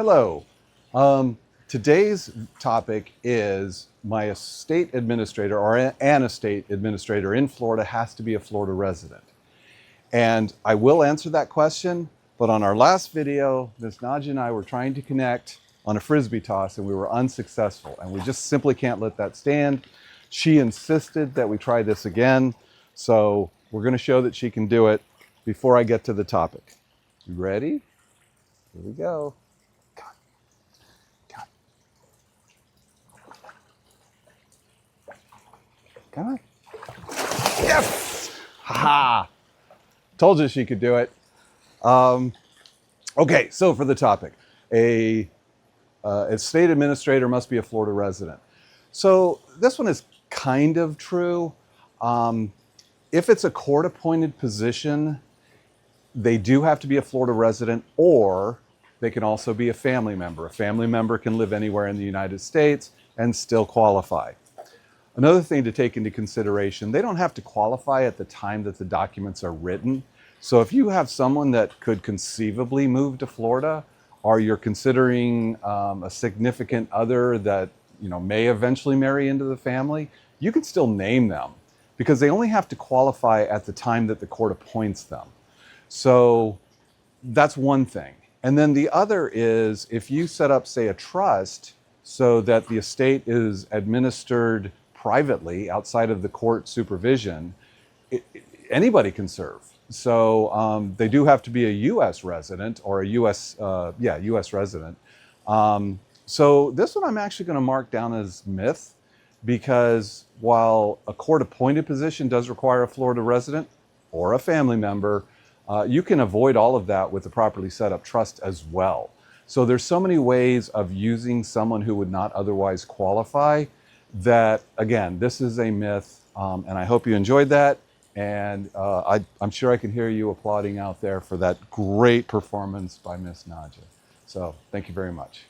Hello. Today's topic is my estate administrator or an estate administrator in Florida has to be a Florida resident. And I will answer that question, but on our last video, Ms. Nadia and I were trying to connect on a Frisbee toss and we were unsuccessful, and we just simply can't let that stand. She insisted that we try this again, so we're going to show that she can do it before I get to the topic. You ready? Here we go. Come on. Yes! Ha! Told you she could do it. Okay, so for the topic, a estate administrator must be a Florida resident. So this one is kind of true. If it's a court-appointed position, they do have to be a Florida resident, or they can also be a family member. A family member can live anywhere in the United States and still qualify. Another thing to take into consideration, they don't have to qualify at the time that the documents are written. So if you have someone that could conceivably move to Florida, or you're considering a significant other that may eventually marry into the family, you can still name them because they only have to qualify at the time that the court appoints them. So that's one thing. And then the other is if you set up, say, a trust so that the estate is administered privately outside of the court supervision, anybody can serve. So they do have to be a U.S. resident or a U.S. resident. So this one I'm actually going to mark down as myth, because while a court-appointed position does require a Florida resident or a family member, you can avoid all of that with a properly set up trust as well. So there's so many ways of using someone who would not otherwise qualify that, again, this is a myth, and I hope you enjoyed that. And I'm sure I can hear you applauding out there for that great performance by Miss Nadia. So thank you very much.